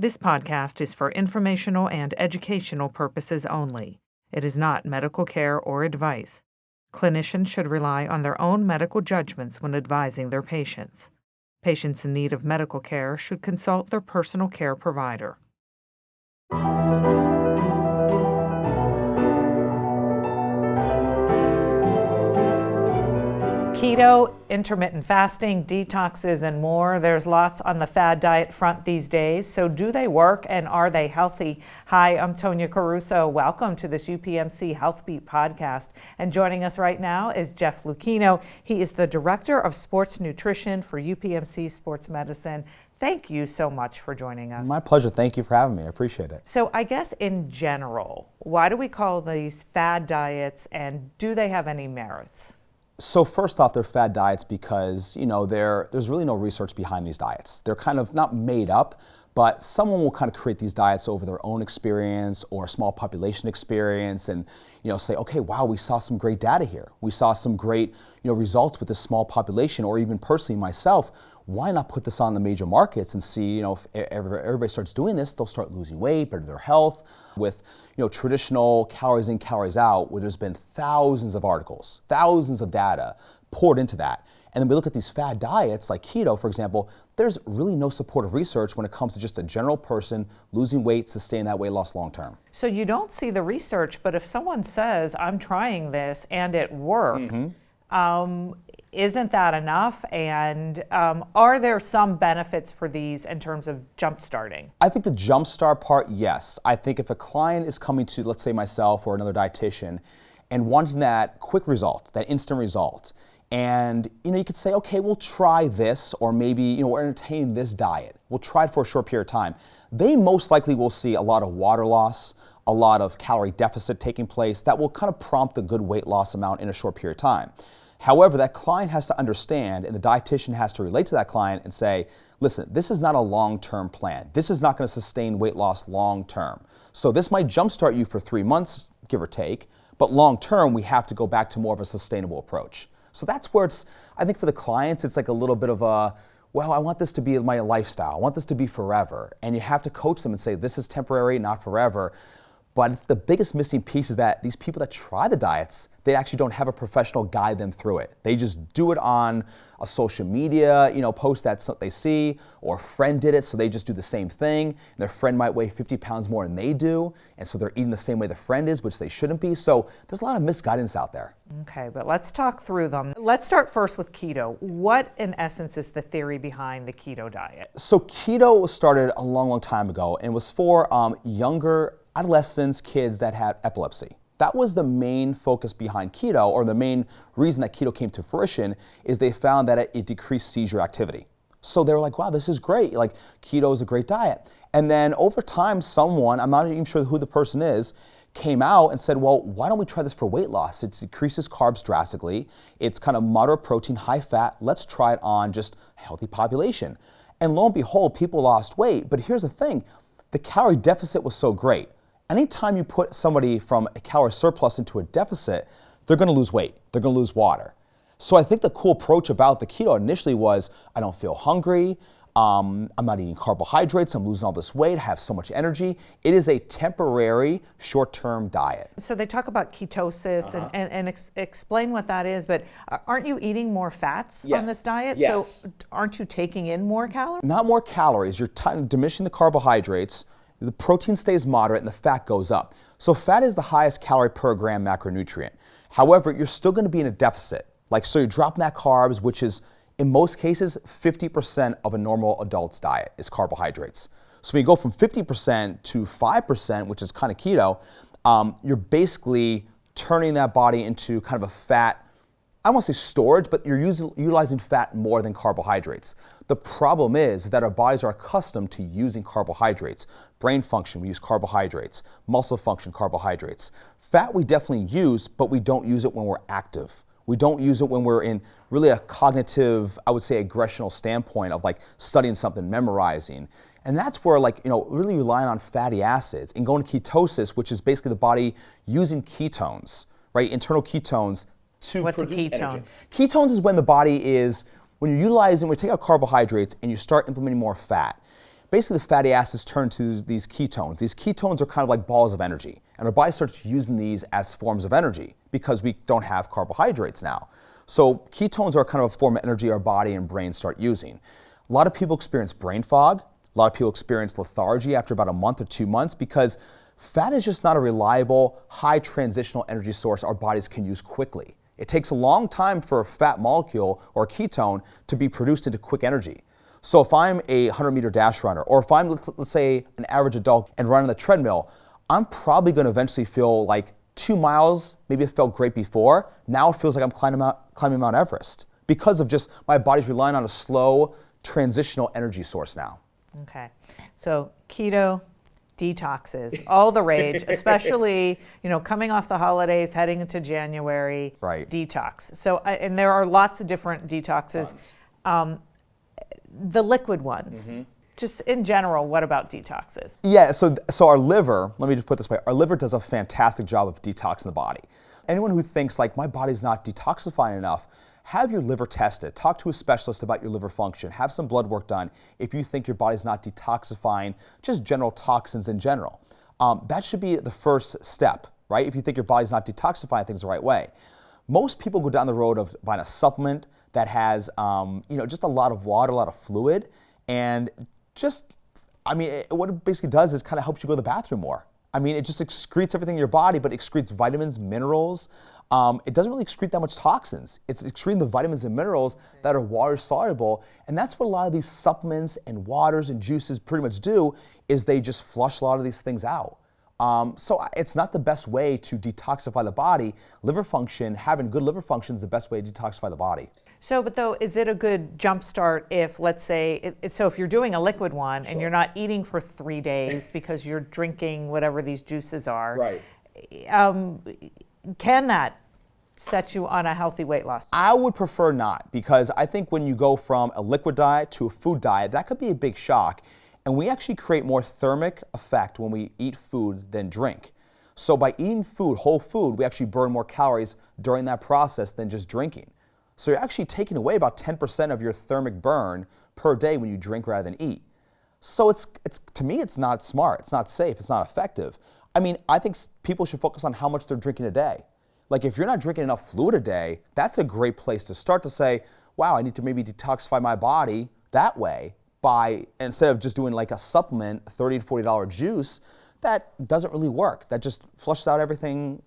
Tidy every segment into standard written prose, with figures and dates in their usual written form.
This podcast is for informational and educational purposes only. It is not medical care or advice. Clinicians should rely on their own medical judgments when advising their patients. Patients in need of medical care should consult their personal care provider. Keto, intermittent fasting, detoxes, and more. There's lots on the fad diet front these days. So do they work and are they healthy? Hi, I'm Tonya Caruso. Welcome to this UPMC HealthBeat podcast. And joining us right now is Jeff Lucchino. He is the Director of Sports Nutrition for UPMC Sports Medicine. Thank you so much for joining us. My pleasure. Thank you for having me. I appreciate it. So I guess in general, why do we call these fad diets and do they have any merits? So first off, they're fad diets because, there's really no research behind these diets. They're kind of not made up, but someone will kind of create these diets over their own experience or a small population experience and, say, okay, wow, we saw some great data here. We saw some great, results with this small population, or even personally myself. Why not put this on the major markets and see, if everybody starts doing this, they'll start losing weight, better their health. With, traditional calories in, calories out, where there's been thousands of articles, thousands of data poured into that. And then we look at these fad diets like keto, for example, there's really no supportive research when it comes to just a general person losing weight, sustaining that weight loss long term. So you don't see the research, but if someone says, I'm trying this and it works, isn't that enough? And are there some benefits for these in terms of jump starting? I think the jump start part, yes. I think if a client is coming to, let's say myself or another dietitian, and wanting that quick result, that instant result, and you could say, okay, we'll try this, or maybe we'll entertain this diet. We'll try it for a short period of time. They most likely will see a lot of water loss, a lot of calorie deficit taking place that will kind of prompt a good weight loss amount in a short period of time. However, that client has to understand, and the dietitian has to relate to that client and say, listen, this is not a long-term plan. This is not going to sustain weight loss long-term. So this might jumpstart you for 3 months, give or take, but long-term, we have to go back to more of a sustainable approach. So that's where I think for the clients, it's like a little bit of a, well, I want this to be my lifestyle. I want this to be forever. And you have to coach them and say, this is temporary, not forever. But the biggest missing piece is that these people that try the diets, they actually don't have a professional guide them through it. They just do it on a social media, post that they see, or a friend did it, so they just do the same thing. And their friend might weigh 50 pounds more than they do, and so they're eating the same way the friend is, which they shouldn't be. So there's a lot of misguidance out there. Okay, but let's talk through them. Let's start first with keto. What, in essence, is the theory behind the keto diet? So keto was started a long, long time ago, and was for younger adolescents, kids that had epilepsy. That was the main focus behind keto, or the main reason that keto came to fruition, is they found that it decreased seizure activity. So they were like, wow, this is great. Like, keto is a great diet. And then over time, someone, I'm not even sure who the person is, came out and said, well, why don't we try this for weight loss? It decreases carbs drastically. It's kind of moderate protein, high fat. Let's try it on just a healthy population. And lo and behold, people lost weight. But here's the thing, the calorie deficit was so great. Anytime you put somebody from a calorie surplus into a deficit, they're going to lose weight. They're going to lose water. So I think the cool approach about the keto initially was, I don't feel hungry. I'm not eating carbohydrates. I'm losing all this weight. I have so much energy. It is a temporary, short-term diet. So they talk about ketosis and explain what that is, but aren't you eating more fats on this diet? Yes. So aren't you taking in more calories? Not more calories. You're diminishing the carbohydrates. The protein stays moderate and the fat goes up. So fat is the highest calorie per gram macronutrient. However, you're still going to be in a deficit. So you're dropping that carbs, which is in most cases 50% of a normal adult's diet is carbohydrates. So when you go from 50% to 5%, which is kind of keto, you're basically turning that body into kind of a fat, I don't want to say storage, but you're utilizing fat more than carbohydrates. The problem is that our bodies are accustomed to using carbohydrates. Brain function, we use carbohydrates. Muscle function, carbohydrates. Fat we definitely use, but we don't use it when we're active. We don't use it when we're in really a cognitive, I would say, aggressional standpoint of like studying something, memorizing. And that's where really relying on fatty acids and going to ketosis, which is basically the body using ketones, right? Internal ketones to What's produce a ketone? energy. Ketones is when the body is, when you're utilizing, when you take out carbohydrates and you start implementing more fat. basically the fatty acids turn to these ketones. These ketones are kind of like balls of energy, and our body starts using these as forms of energy because we don't have carbohydrates now. So ketones are kind of a form of energy our body and brain start using. A lot of people experience brain fog. A lot of people experience lethargy after about a month or 2 months because fat is just not a reliable, high transitional energy source our bodies can use quickly. It takes a long time for a fat molecule or a ketone to be produced into quick energy. So if I'm a 100-meter dash runner, or if I'm, let's say, an average adult and run on the treadmill, I'm probably going to eventually feel like 2 miles, maybe it felt great before, now it feels like I'm climbing Mount Everest because of just my body's relying on a slow transitional energy source now. Okay, so keto detoxes, all the rage, especially, coming off the holidays, heading into January, Right. detox. So, and there are lots of different detoxes. The liquid ones, just in general, what about detoxes? Yeah, so our liver, let me just put it this way, our liver does a fantastic job of detoxing the body. Anyone who thinks like my body's not detoxifying enough, have your liver tested. Talk to a specialist about your liver function. Have some blood work done if you think your body's not detoxifying just general toxins in general. That should be the first step, right? If you think your body's not detoxifying things the right way. Most people go down the road of buying a supplement that has, just a lot of water, a lot of fluid, and what it basically does is kind of helps you go to the bathroom more. It just excretes everything in your body, but it excretes vitamins, minerals. It doesn't really excrete that much toxins. It's excreting the vitamins and minerals that are water soluble, and that's what a lot of these supplements and waters and juices pretty much do, is they just flush a lot of these things out. So it's not the best way to detoxify the body. Liver function, having good liver function is the best way to detoxify the body. So, but though, is it a good jump start if, let's say, so if you're doing a liquid one and you're not eating for 3 days because you're drinking whatever these juices are, Right. Can that set you on a healthy weight loss? I would prefer not, because I think when you go from a liquid diet to a food diet, that could be a big shock. And we actually create more thermic effect when we eat food than drink. So by eating food, whole food, we actually burn more calories during that process than just drinking. So you're actually taking away about 10% of your thermic burn per day when you drink rather than eat. So it's to me, it's not smart, it's not safe, it's not effective. I think people should focus on how much they're drinking a day. Like if you're not drinking enough fluid a day, that's a great place to start to say, wow, I need to maybe detoxify my body that way by, instead of just doing like a supplement, $30 to $40 juice, that doesn't really work. That just flushes out everything,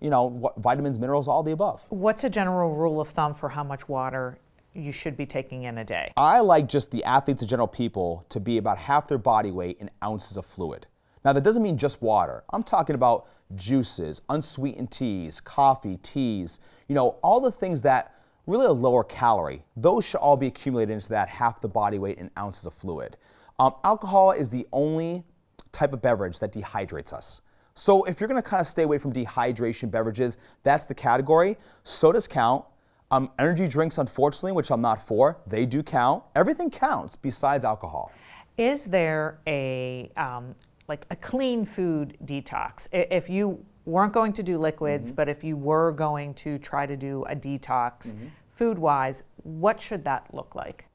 vitamins, minerals, all the above. What's a general rule of thumb for how much water you should be taking in a day? I like just the athletes and general people to be about half their body weight in ounces of fluid. Now that doesn't mean just water. I'm talking about juices, unsweetened teas, coffee, teas, all the things that really are lower calorie. Those should all be accumulated into that half the body weight in ounces of fluid. Alcohol is the only type of beverage that dehydrates us. So if you're gonna kind of stay away from dehydration beverages, that's the category. Sodas count. Energy drinks, unfortunately, which I'm not for, they do count. Everything counts besides alcohol. Is there a clean food detox? If you weren't going to do liquids, but if you were going to try to do a detox food-wise, what should that look like?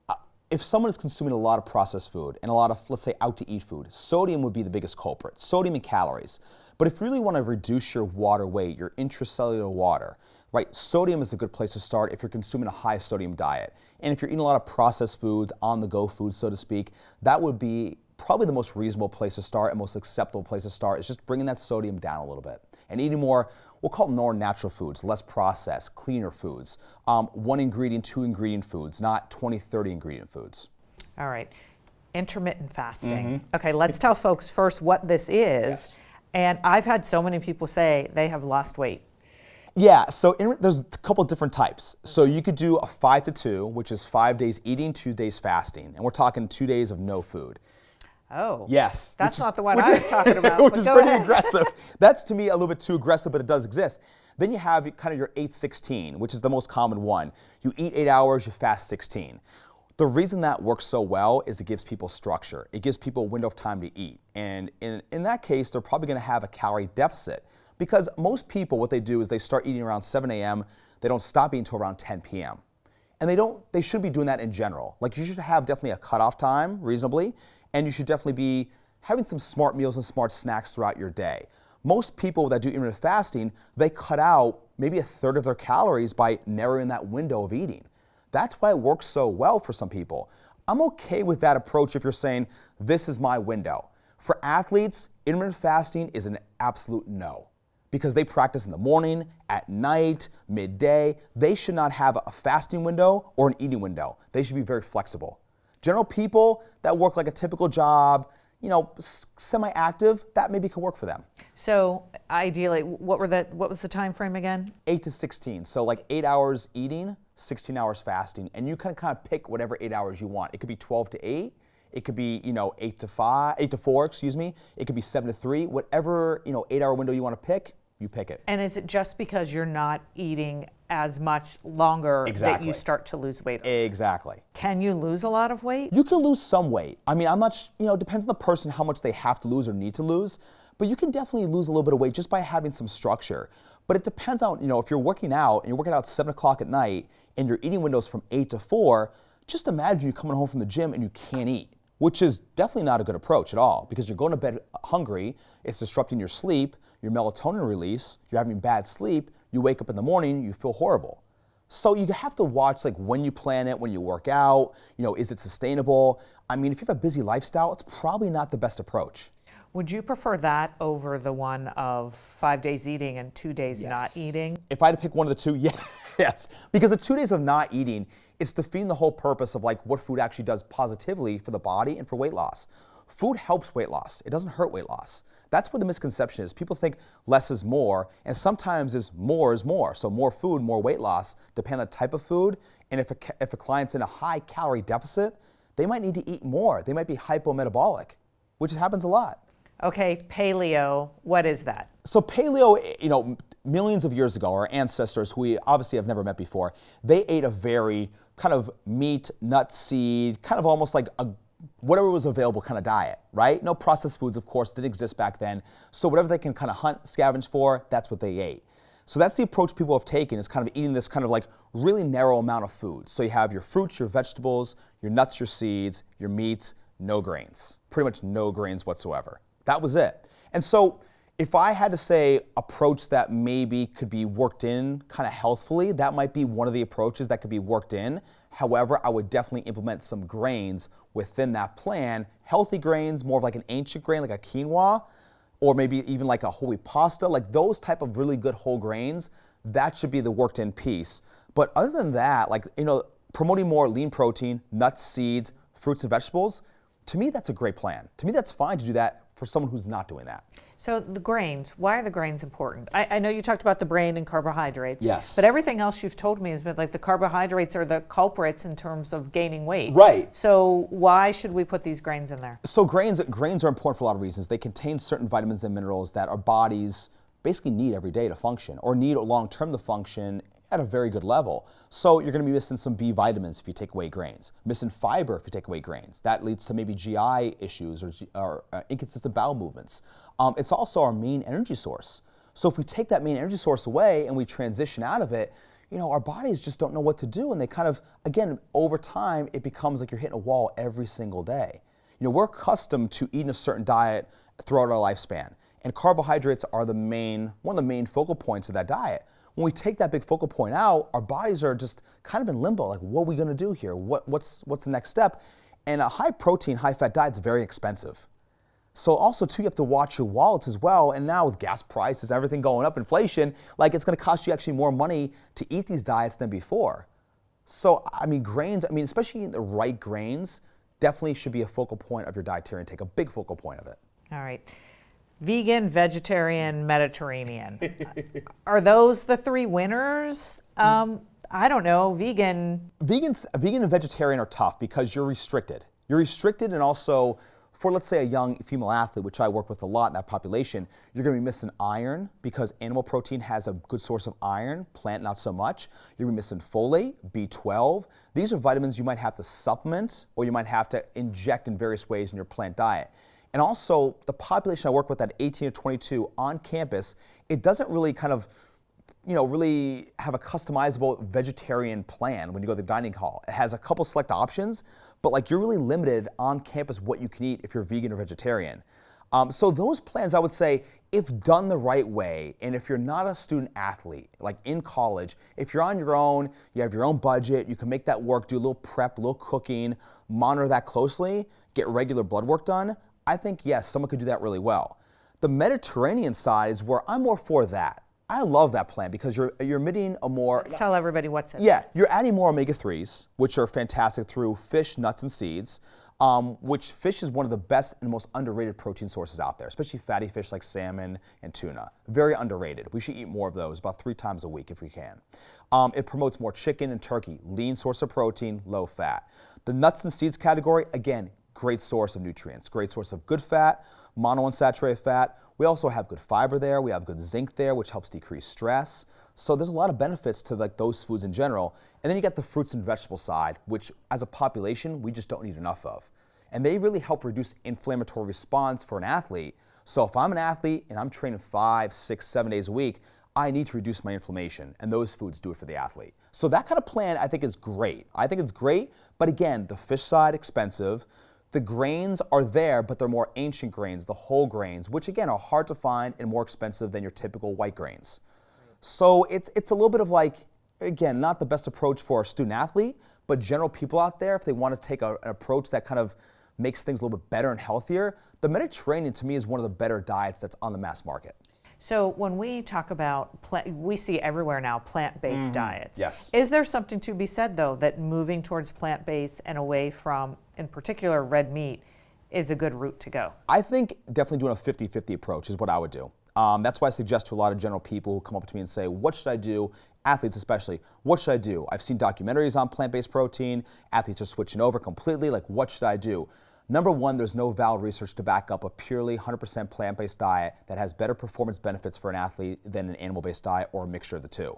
If someone is consuming a lot of processed food and a lot of, let's say, out-to-eat food, sodium would be the biggest culprit, sodium and calories. But if you really want to reduce your water weight, your intracellular water, right, sodium is a good place to start if you're consuming a high sodium diet. And if you're eating a lot of processed foods, on-the-go foods, so to speak, that would be probably the most reasonable place to start and most acceptable place to start, is just bringing that sodium down a little bit and eating more, we'll call them more natural foods, less processed, cleaner foods, 1 ingredient, 2 ingredient foods, not 20, 30 ingredient foods. All right, intermittent fasting. Okay, let's tell folks first what this is. Yes. And I've had so many people say they have lost weight. Yeah, so there's a couple of different types. So you could do a 5 to 2, which is 5 days eating, 2 days fasting. And we're talking 2 days of no food. Oh. Yes. That's not the one I was talking about. Which is pretty aggressive. That's to me a little bit too aggressive, but it does exist. Then you have kind of your 8-16, which is the most common one. You eat 8 hours, you fast 16. The reason that works so well is it gives people structure. It gives people a window of time to eat. And in that case, they're probably going to have a calorie deficit, because most people, what they do is they start eating around 7 a.m. They don't stop eating until around 10 p.m. And they should be doing that in general. Like, you should have definitely a cutoff time, reasonably, and you should definitely be having some smart meals and smart snacks throughout your day. Most people that do intermittent fasting, they cut out maybe a third of their calories by narrowing that window of eating. That's why it works so well for some people. I'm okay with that approach if you're saying, this is my window. For athletes, intermittent fasting is an absolute no, because they practice in the morning, at night, midday. They should not have a fasting window or an eating window. They should be very flexible. General people that work like a typical job, semi-active, that maybe could work for them. So ideally, what was the time frame again? 8 to 16. So like 8 hours eating, 16 hours fasting, and you can kind of pick whatever 8 hours you want. It could be 12 to 8. It could be 8 to 4. It could be 7 to 3. Whatever 8-hour window you want to pick, you pick it. And is it just because you're not eating as much longer that you start to lose weight? Exactly. Can you lose a lot of weight? You can lose some weight. I mean, I'm not, it depends on the person how much they have to lose or need to lose, but you can definitely lose a little bit of weight just by having some structure. But it depends on, if you're working out and you're working out at 7 o'clock at night and your eating window is from 8 to 4, just imagine you coming home from the gym and you can't eat, which is definitely not a good approach at all, because you're going to bed hungry, it's disrupting your sleep, your melatonin release, you're having bad sleep, you wake up in the morning, you feel horrible. So you have to watch when you plan it, when you work out, is it sustainable? I mean, if you have a busy lifestyle, it's probably not the best approach. Would you prefer that over the one of 5 days eating and 2 days not eating? If I had to pick one of the two, yes. Because the 2 days of not eating, it's defeating the whole purpose of what food actually does positively for the body and for weight loss. Food helps weight loss. It doesn't hurt weight loss. That's where the misconception is. People think less is more, and sometimes is more. So more food, more weight loss, depending on the type of food. And if a client's in a high calorie deficit, they might need to eat more. They might be hypometabolic, which happens a lot. Okay, paleo, what is that? So paleo, millions of years ago, our ancestors, who we obviously have never met before, they ate a very kind of meat, nut, seed, kind of almost like whatever was available kind of diet, right? No processed foods, of course, didn't exist back then. So whatever they can kind of hunt, scavenge for, that's what they ate. So that's the approach people have taken, is kind of eating this kind of really narrow amount of food. So you have your fruits, your vegetables, your nuts, your seeds, your meats, no grains. Pretty much no grains whatsoever. That was it. And so if I had to say approach that maybe could be worked in kind of healthfully, that might be one of the approaches that could be worked in. However, I would definitely implement some grains within that plan. Healthy grains, more of like an ancient grain, like a quinoa, or maybe even like a whole wheat pasta, like those type of really good whole grains, that should be the worked in piece. But other than that, promoting more lean protein, nuts, seeds, fruits and vegetables, to me, that's a great plan. To me, that's fine to do that for someone who's not doing that. So the grains, why are the grains important? I know you talked about the brain and carbohydrates. Yes. But everything else you've told me has been the carbohydrates are the culprits in terms of gaining weight. Right. So why should we put these grains in there? So grains are important for a lot of reasons. They contain certain vitamins and minerals that our bodies basically need every day to function, or need long-term to function at a very good level. So you're going to be missing some B vitamins if you take away grains, missing fiber if you take away grains. That leads to maybe GI issues or inconsistent bowel movements. It's also our main energy source. So if we take that main energy source away and we transition out of it, our bodies just don't know what to do, and they kind of, again, over time, it becomes like you're hitting a wall every single day. We're accustomed to eating a certain diet throughout our lifespan, and carbohydrates are one of the main focal points of that diet. When we take that big focal point out, our bodies are just kind of in limbo, like, what are we going to do here? What's the next step? And a high protein, high fat diet is very expensive. So also too, you have to watch your wallets as well. And now with gas prices, everything going up, inflation, it's going to cost you actually more money to eat these diets than before. So, grains, especially the right grains, definitely should be a focal point of your dietary intake, a big focal point of it. All right. Vegan, vegetarian, Mediterranean. Are those the three winners? I don't know. Vegan and vegetarian are tough because you're restricted. You're restricted, and also for, let's say, a young female athlete, which I work with a lot in that population, you're going to be missing iron because animal protein has a good source of iron, plant not so much. You're going to be missing folate, B12. These are vitamins you might have to supplement, or you might have to inject in various ways in your plant diet. And also, the population I work with at 18 to 22 on campus, it doesn't really kind of, really have a customizable vegetarian plan when you go to the dining hall. It has a couple select options, but like you're really limited on campus what you can eat if you're vegan or vegetarian. So those plans, I would say, if done the right way, and if you're not a student athlete, like in college, if you're on your own, you have your own budget, you can make that work, do a little prep, a little cooking, monitor that closely, get regular blood work done, I think, yes, someone could do that really well. The Mediterranean side is where I'm more for that. I love that plan because you're emitting a more... Let's tell everybody what's in it. Yeah, you're adding more omega-3s, which are fantastic through fish, nuts, and seeds, which fish is one of the best and most underrated protein sources out there, especially fatty fish like salmon and tuna. Very underrated. We should eat more of those, about 3 times a week if we can. It promotes more chicken and turkey, lean source of protein, low fat. The nuts and seeds category, again, great source of nutrients, great source of good fat, monounsaturated fat. We also have good fiber there. We have good zinc there, which helps decrease stress. So there's a lot of benefits to like those foods in general. And then you get the fruits and vegetable side, which as a population, we just don't need enough of. And they really help reduce inflammatory response for an athlete. So if I'm an athlete and I'm training 5, 6, 7 days a week, I need to reduce my inflammation, and those foods do it for the athlete. So that kind of plan I think is great. I think it's great, but again, the fish side, expensive. The grains are there, but they're more ancient grains, the whole grains, which again are hard to find and more expensive than your typical white grains. So it's a little bit of like, again, not the best approach for a student athlete, but general people out there, if they want to take an approach that kind of makes things a little bit better and healthier, the Mediterranean to me is one of the better diets that's on the mass market. So when we talk about, we see everywhere now plant-based diets. Yes. Is there something to be said, though, that moving towards plant-based and away from, in particular, red meat is a good route to go? I think definitely doing a 50-50 approach is what I would do. That's why I suggest to a lot of general people who come up to me and say, what should I do? Athletes especially, what should I do? I've seen documentaries on plant-based protein. Athletes are switching over completely. Like, what should I do? Number one, there's no valid research to back up a purely 100% plant-based diet that has better performance benefits for an athlete than an animal-based diet or a mixture of the two.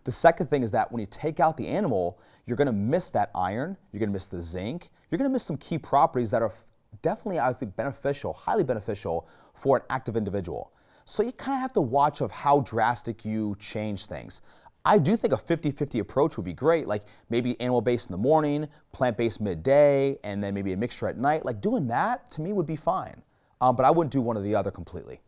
The second thing is that when you take out the animal, you're going to miss that iron, you're going to miss the zinc, you're going to miss some key properties that are definitely, I would think, beneficial, highly beneficial for an active individual. So you kind of have to watch of how drastic you change things. I do think a 50-50 approach would be great, like maybe animal-based in the morning, plant-based midday, and then maybe a mixture at night. Like doing that, to me, would be fine. But I wouldn't do one or the other completely.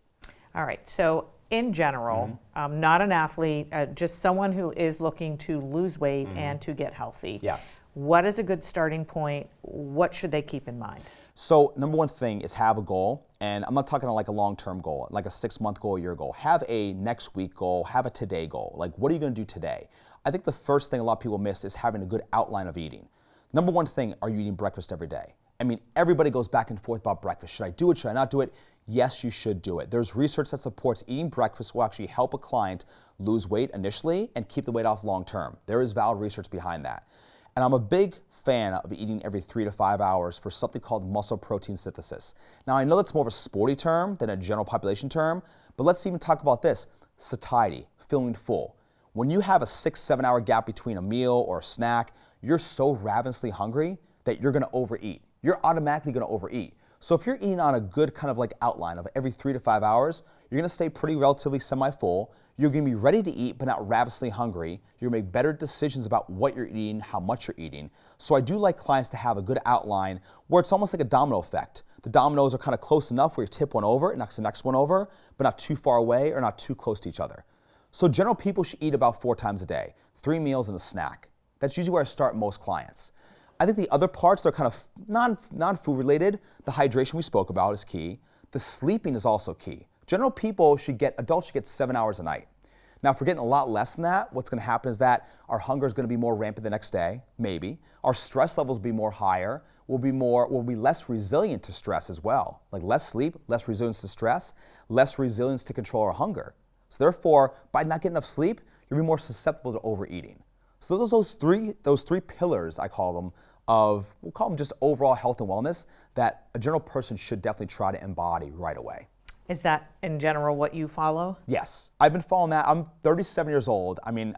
All right, so in general, not an athlete, just someone who is looking to lose weight and to get healthy. Yes. What is a good starting point? What should they keep in mind? So number one thing is have a goal, and I'm not talking like a long-term goal, like a 6-month goal, a year goal. Have a next week goal, have a today goal. Like, what are you gonna do today? I think the first thing a lot of people miss is having a good outline of eating. Number one thing, are you eating breakfast every day? I mean, everybody goes back and forth about breakfast. Should I do it, should I not do it? Yes, you should do it. There's research that supports eating breakfast will actually help a client lose weight initially and keep the weight off long-term. There is valid research behind that. And I'm a big fan of eating every 3 to 5 hours for something called muscle protein synthesis. Now, I know that's more of a sporty term than a general population term, but let's even talk about this. Satiety, feeling full. When you have a 6-7 hour gap between a meal or a snack, you're so ravenously hungry that you're gonna overeat. You're automatically gonna overeat. So if you're eating on a good kind of like outline of every 3 to 5 hours, you're gonna stay pretty relatively semi-full. You're gonna be ready to eat, but not ravenously hungry. You're gonna make better decisions about what you're eating, how much you're eating. So I do like clients to have a good outline where it's almost like a domino effect. The dominoes are kind of close enough where you tip one over, it knocks the next one over, but not too far away or not too close to each other. So general people should eat about 4 times a day, 3 meals and a snack. That's usually where I start most clients. I think the other parts that are kind of non-food related, the hydration we spoke about is key. The sleeping is also key. General people adults should get 7 hours a night. Now, if we're getting a lot less than that, what's gonna happen is that our hunger is gonna be more rampant the next day, maybe. Our stress levels will be more higher. We'll be less resilient to stress as well. Like less sleep, less resilience to stress, less resilience to control our hunger. So therefore, by not getting enough sleep, you'll be more susceptible to overeating. So those three pillars, I call them, we'll call them just overall health and wellness that a general person should definitely try to embody right away. Is that, in general, what you follow? Yes. I've been following that. I'm 37 years old. I mean,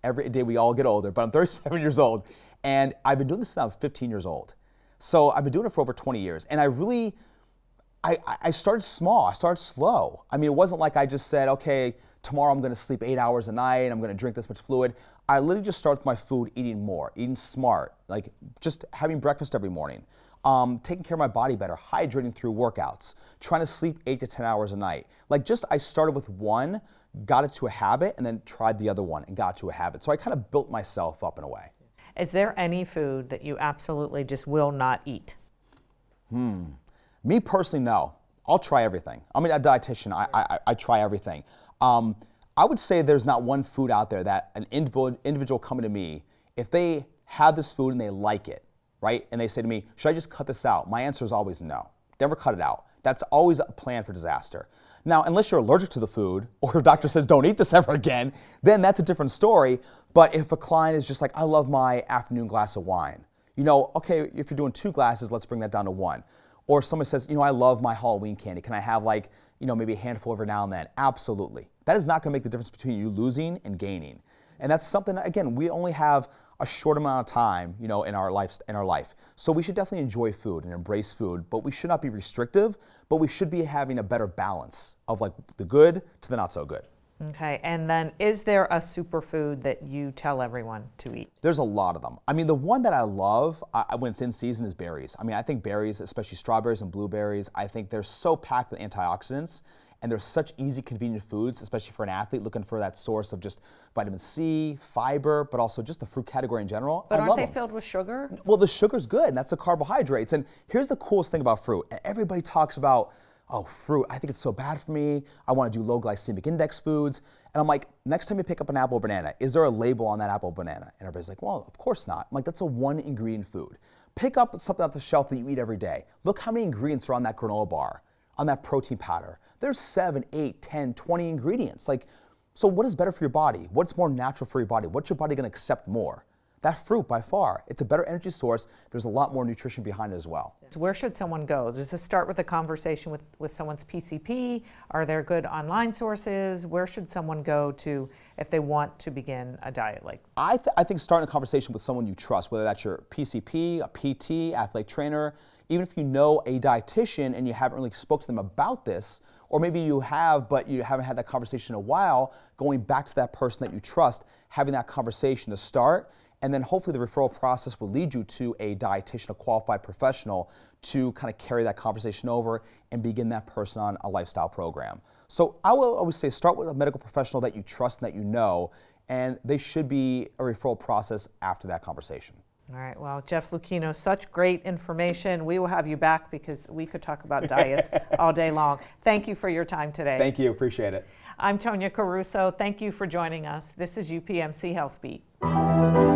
every day we all get older, but I'm 37 years old. And I've been doing this since I was 15 years old. So I've been doing it for over 20 years. And I started small. I started slow. I mean, it wasn't like I just said, okay, tomorrow I'm going to sleep 8 hours a night. I'm going to drink this much fluid. I literally just start with my food, eating more, eating smart, like just having breakfast every morning, taking care of my body better, hydrating through workouts, trying to sleep 8 to 10 hours a night. Like just I started with one, got it to a habit, and then tried the other one and got to a habit. So I kind of built myself up in a way. Is there any food that you absolutely just will not eat? Me personally, no. I'll try everything. I'm a dietitian. I try everything. I would say there's not one food out there that an individual coming to me, if they have this food and they like it, right, and they say to me, should I just cut this out? My answer is always no. Never cut it out. That's always a plan for disaster. Now, unless you're allergic to the food or your doctor says don't eat this ever again, then that's a different story. But if a client is just like, I love my afternoon glass of wine, you know, okay, if you're doing 2 glasses, let's bring that down to 1. Or someone says, you know, I love my Halloween candy. Can I have like, you know, maybe a handful every now and then? Absolutely. That is not going to make the difference between you losing and gaining. And that's something, again, we only have a short amount of time, you know, in our life. So we should definitely enjoy food and embrace food, but we should not be restrictive, but we should be having a better balance of like the good to the not so good. Okay, and then is there a superfood that you tell everyone to eat? There's a lot of them. I mean, the one that I love when it's in season is berries. I mean, I think berries, especially strawberries and blueberries, I think they're so packed with antioxidants, and they're such easy, convenient foods, especially for an athlete looking for that source of just vitamin C, fiber, but also just the fruit category in general. But aren't they filled with sugar? Well, the sugar's good, and that's the carbohydrates. And here's the coolest thing about fruit. And everybody talks about, oh, fruit, I think it's so bad for me. I want to do low glycemic index foods. And I'm like, next time you pick up an apple or banana, is there a label on that apple or banana? And everybody's like, well, of course not. I'm like, that's a 1 ingredient food. Pick up something off the shelf that you eat every day. Look how many ingredients are on that granola bar, on that protein powder. There's 7, 8, 10, 20 ingredients. Like, so what is better for your body? What's more natural for your body? What's your body going to accept more? That fruit, by far, it's a better energy source. There's a lot more nutrition behind it as well. So where should someone go? Does this start with a conversation with someone's PCP? Are there good online sources? Where should someone go to if they want to begin a diet like? I think starting a conversation with someone you trust, whether that's your PCP, a PT, athletic trainer, even if you know a dietitian and you haven't really spoke to them about this, or maybe you have, but you haven't had that conversation in a while, going back to that person that you trust, having that conversation to start, and then hopefully the referral process will lead you to a dietitian, a qualified professional, to kind of carry that conversation over and begin that person on a lifestyle program. So I will always say start with a medical professional that you trust and that you know, and they should be a referral process after that conversation. All right, well, Jeff Lucchino, such great information. We will have you back because we could talk about diets all day long. Thank you for your time today. Thank you, appreciate it. I'm Tonya Caruso. Thank you for joining us. This is UPMC HealthBeat.